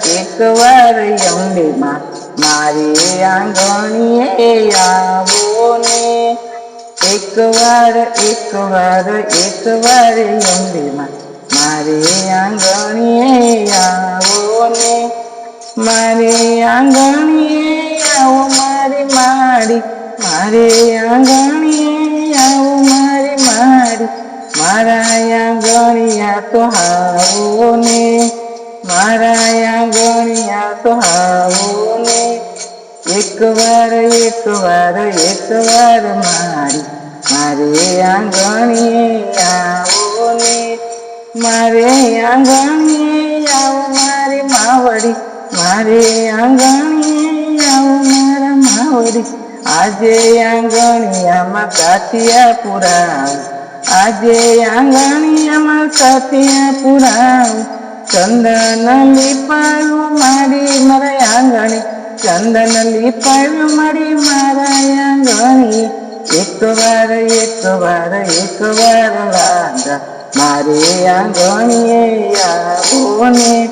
એકવાર અંબે માં મારી આંગણીએ આવો ને એકવાર અંબે માં મારી આંગણીએ આવો ને મારી આંગણીએ આવો મારી માડી મારી આંગણીએ આવો મારી માડી મારા આંગણિયા તો હાવો ને મારા આંગણિયા તો હાવો ને એકવાર મારી મારે આંગણીએ આવો ને મારે આંગણીએ આવો મારી માવડી મારે આંગણીએ આવો મારા માવડી આજે આંગણિયામાં કાઠિયા પુરાવ આજે આંગણિયામાં કાઠિયા પુરાવ ચંદન લીપાયું મારી મારા આંગણે ચંદન લીપાયું મારી મારા આંગણે એકવાર રાધા મારે આંગણીએ આવો ને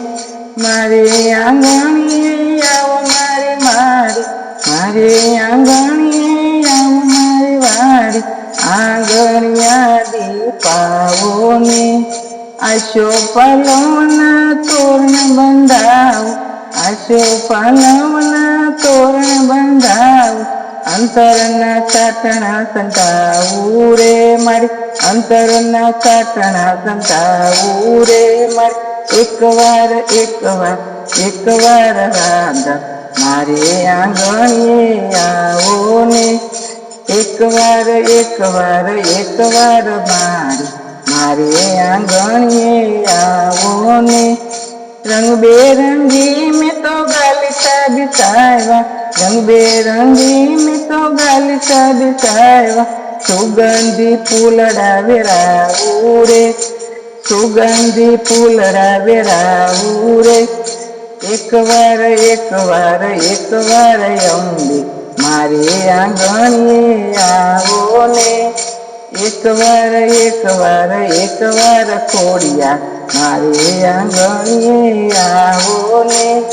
મારે આંગણીએ આવો મારી મારી મારે આંગણીએ આવો મારી વાડી આંગણિયા દીપાવો ને આશો પાલવના તોરણ બંધાવો આશો પાલવના તોરણ બંધાવો અંતરના ચાટણા સંતાવું રે મારી અંતરના ચાટણા સંતાવું રે મારી એકવાર રાધા મારે આંગણીએ આવો ને એકવાર મારી મારે આંગણીએ આવો ને રંગબેરંગી મેં તો ગાલિતા બિસાવ્યા રંગબેરંગી મેં તો ગાલિતા બિસાવ્યા સુગંધી ફૂલડા વેરાવું રે સુગંધી ફૂલડા વેરાવું રે એકવાર અંબે મારે આંગણીએ આવો ને એકવાર ખોડિયા મારે આંગણીએ આવો ને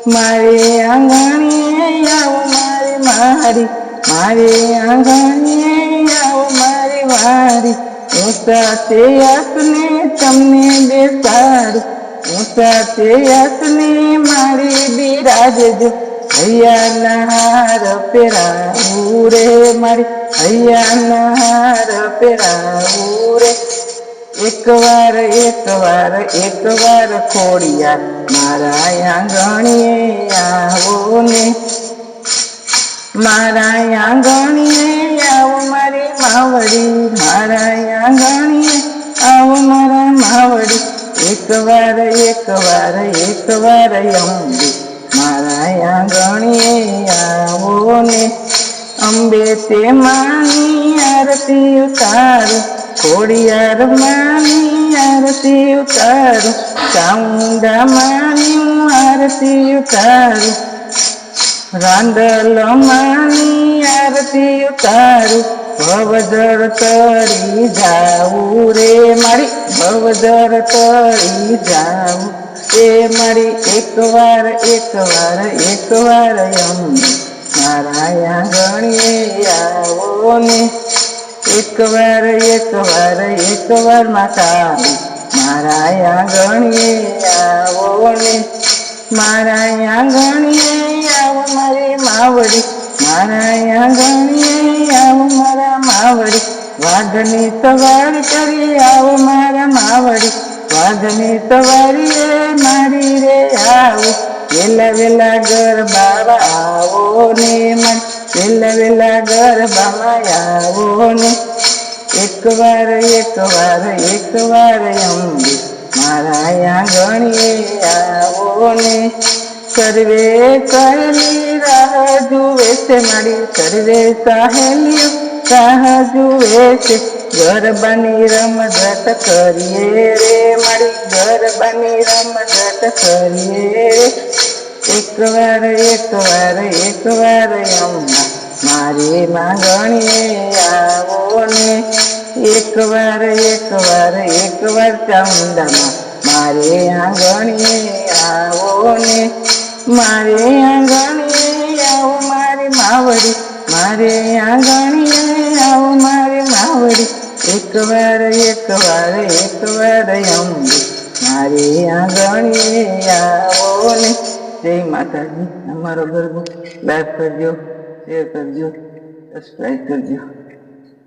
મારે આંગણીએ આવો મારી મારી મારે આંગણીએ આવો મારી વારી હું સાથે આપને તમને બેસાડું હું સાથે આપને મારી બિરાજજો હૈયાના હાર પહેરાવું રે મારી હૈયાના હાર પહેરાવું રે એકવાર ખોડિયા મારા આંગણીએ આવો ને મારા આંગણીએ આવો મારી માવડી મારા આંગણીએ આવો મારા માવડી એકવાર અંબે મારા આંગણીએ આવો ને અંબે તે માની આરતી ઉતારું ખોડિયાર માની આરતી ઉતારું ચામુંડા માની આરતી ઉતારું રાંદલ માની આરતી ઉતારું ભવદર તરી જાવું રે મારી ભવદર તરી જાવું એ મારી એકવાર અંબે મારા આંગણીએ આવો ને એકવાર માતાડી મારા આંગણીએ આવો ને મારા આંગણીએ આવો મારી માવડી મારા આંગણીએ આવો મારા માવડી વાઘની સવારી કરી આવો મારા માવડી વાઘની સવારી મારી રે આવો વેલા ગરબા આવો ને મારી વેલા ગરબામાં આવો ને એકવાર અંબે મારા આંગણીએ આવો ને સર્વે સહેલી રાહ જુએ છે મારી સર્વે સહેલીઓ રાહ જુએ છે ગરબાની રમઝટ કરીએ રે મારી ગરબાની રમઝટ કરીએ રે એકવાર અંબા મારી આંગણીએ આવો ને એકવાર ચામુંડામાં મારે આંગણીએ આવો ને મારે આંગણીએ આવો મારી માવડી મારે આંગણીએ આવો મારી માવડી એકવાર અંબે મારી આંગણીએ આવો ને જય માતાજી. અમારો ગરબો લાઈક કરજો, શેર કરજો, સબસ્ક્રાઈબ કરજો.